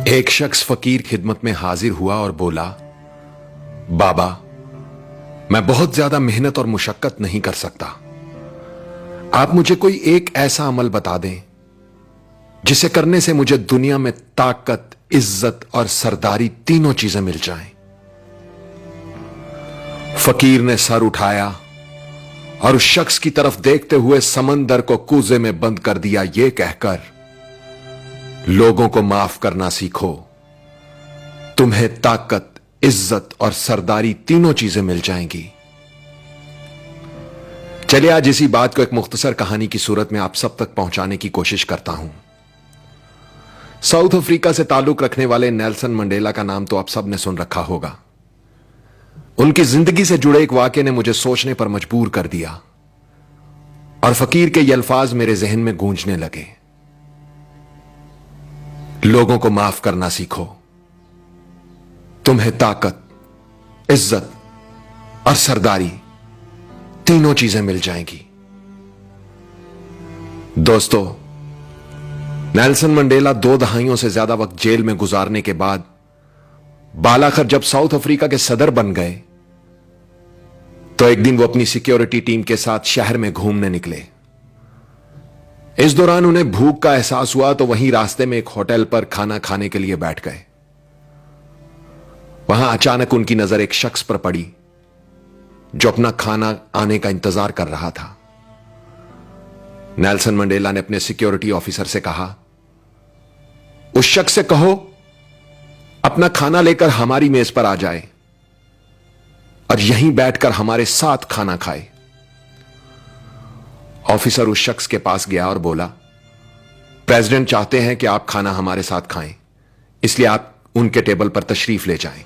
एक शख्स फकीर खिदमत में हाजिर हुआ और बोला, बाबा, मैं बहुत ज्यादा मेहनत और मुशक्कत नहीं कर सकता। आप मुझे कोई एक ऐसा अमल बता दें जिसे करने से मुझे दुनिया में ताकत, इज्जत और सरदारी तीनों चीजें मिल जाएं। फकीर ने सर उठाया और उस शख्स की तरफ देखते हुए समंदर को कूजे में बंद कर दिया, यह कहकर, लोगों को माफ करना सीखो, तुम्हें ताकत, इज्जत और सरदारी तीनों चीजें मिल जाएंगी। चलिए आज इसी बात को एक मुख्तसर कहानी की सूरत में आप सब तक पहुंचाने की कोशिश करता हूं। साउथ अफ्रीका से ताल्लुक रखने वाले नेल्सन मंडेला का नाम तो आप सब ने सुन रखा होगा। उनकी जिंदगी से जुड़े एक वाकये ने मुझे सोचने पर मजबूर कर दिया और फकीर के ये अल्फाज मेरे जहन में गूंजने लगे, लोगों को माफ करना सीखो, तुम्हें ताकत, इज्जत और सरदारी तीनों चीजें मिल जाएंगी। दोस्तों, नेल्सन मंडेला 2 दहाइयों से ज्यादा वक्त जेल में गुजारने के बाद बालाखर जब साउथ अफ्रीका के सदर बन गए तो एक दिन वो अपनी सिक्योरिटी टीम के साथ शहर में घूमने निकले। इस दौरान उन्हें भूख का एहसास हुआ तो वहीं रास्ते में एक होटल पर खाना खाने के लिए बैठ गए। वहां अचानक उनकी नजर एक शख्स पर पड़ी जो अपना खाना आने का इंतजार कर रहा था। नेल्सन मंडेला ने अपने सिक्योरिटी ऑफिसर से कहा, उस शख्स से कहो अपना खाना लेकर हमारी मेज पर आ जाए और यहीं बैठकर हमारे साथ खाना खाए। ऑफिसर उस शख्स के पास गया और बोला, प्रेसिडेंट चाहते हैं कि आप खाना हमारे साथ खाएं, इसलिए आप उनके टेबल पर तशरीफ ले जाएं।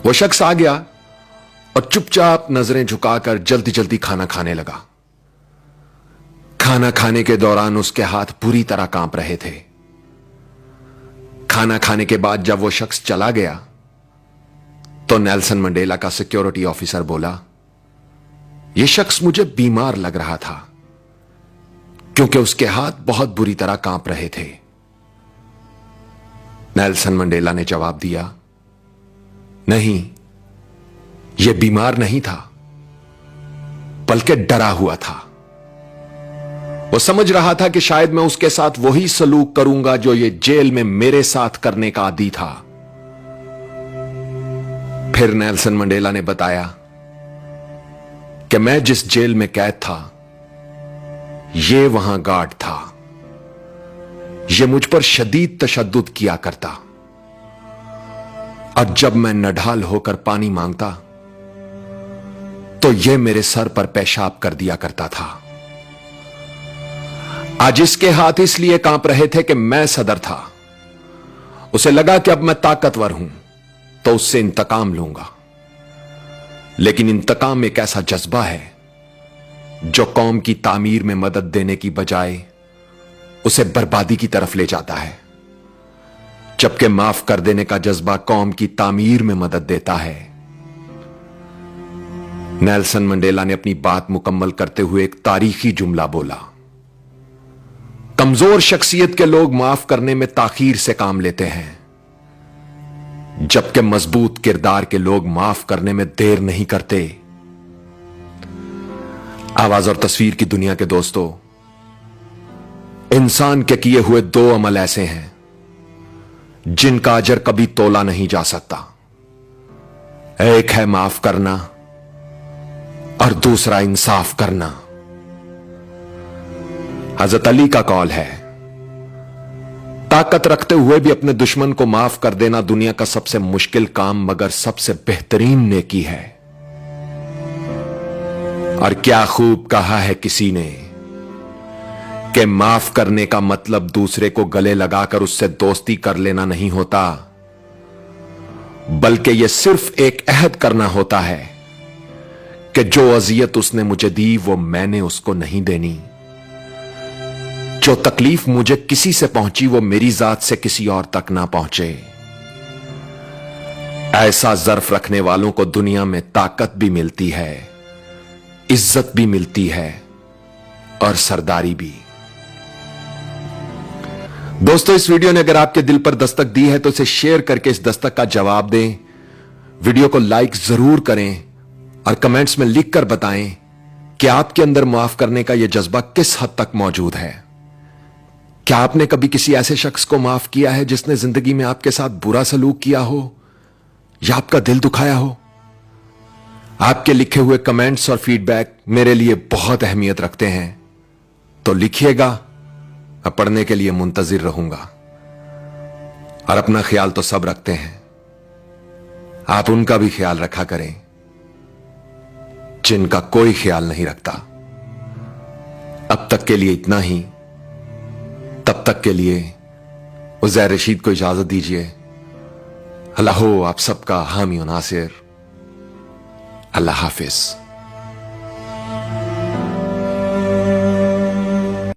वो शख्स आ गया और चुपचाप नजरें झुकाकर जल्दी जल्दी खाना खाने लगा। खाना खाने के दौरान उसके हाथ पूरी तरह कांप रहे थे। खाना खाने के बाद जब वो शख्स चला गया तो नेल्सन मंडेला का सिक्योरिटी ऑफिसर बोला, यह शख्स मुझे बीमार लग रहा था क्योंकि उसके हाथ बहुत बुरी तरह कांप रहे थे। नेल्सन मंडेला ने जवाब दिया, नहीं, यह बीमार नहीं था बल्कि डरा हुआ था। वो समझ रहा था कि शायद मैं उसके साथ वही सलूक करूंगा जो ये जेल में मेरे साथ करने का आदी था। फिर नेल्सन मंडेला ने बताया कि मैं जिस जेल में कैद था ये वहां गार्ड था। ये मुझ पर शदीद तशद्दुद किया करता और जब मैं नढाल होकर पानी मांगता तो ये मेरे सर पर पेशाब कर दिया करता था। आज इसके हाथ इसलिए कांप रहे थे कि मैं सदर था। उसे लगा कि अब मैं ताकतवर हूं तो उससे इंतकाम लूंगा। लेकिन इंतकाम एक ऐसा जज्बा है जो कौम की तामीर में मदद देने की बजाय उसे बर्बादी की तरफ ले जाता है, जबकि माफ कर देने का जज्बा कौम की तामीर में मदद देता है। नेल्सन मंडेला ने अपनी बात मुकम्मल करते हुए एक तारीखी जुमला बोला, कमजोर शख्सियत के लोग माफ करने में ताखीर से काम लेते हैं, जबकि मजबूत किरदार के लोग माफ करने में देर नहीं करते। आवाज और तस्वीर की दुनिया के दोस्तों, इंसान के किए हुए 2 अमल ऐसे हैं जिनका अजर कभी तोला नहीं जा सकता। एक है माफ करना और दूसरा इंसाफ करना। हजरत अली का कौल है, ताकत रखते हुए भी अपने दुश्मन को माफ कर देना दुनिया का सबसे मुश्किल काम मगर सबसे बेहतरीन नेकी है। और क्या खूब कहा है किसी ने कि माफ करने का मतलब दूसरे को गले लगाकर उससे दोस्ती कर लेना नहीं होता, बल्कि यह सिर्फ एक अहद करना होता है कि जो अजियत उसने मुझे दी वो मैंने उसको नहीं देनी। जो तकलीफ मुझे किसी से पहुंची वो मेरी जात से किसी और तक ना पहुंचे। ऐसा ज़र्फ रखने वालों को दुनिया में ताकत भी मिलती है, इज्जत भी मिलती है और सरदारी भी। दोस्तों, इस वीडियो ने अगर आपके दिल पर दस्तक दी है तो इसे शेयर करके इस दस्तक का जवाब दें। वीडियो को लाइक जरूर करें और कमेंट्स में लिखकर बताएं कि आपके अंदर माफ करने का यह जज्बा किस हद तक मौजूद है। क्या आपने कभी किसी ऐसे शख्स को माफ किया है जिसने जिंदगी में आपके साथ बुरा सलूक किया हो या आपका दिल दुखाया हो? आपके लिखे हुए कमेंट्स और फीडबैक मेरे लिए बहुत अहमियत रखते हैं, तो लिखिएगा, मैं पढ़ने के लिए मुंतजिर रहूंगा। और अपना ख्याल तो सब रखते हैं, आप उनका भी ख्याल रखा करें जिनका कोई ख्याल नहीं रखता। अब तक के लिए इतना ही। तब तक के लिए उज़ैर रशीद को इजाजत दीजिए। अल्लाह हो आप सबका हामी और नासिर। अल्लाह हाफिज।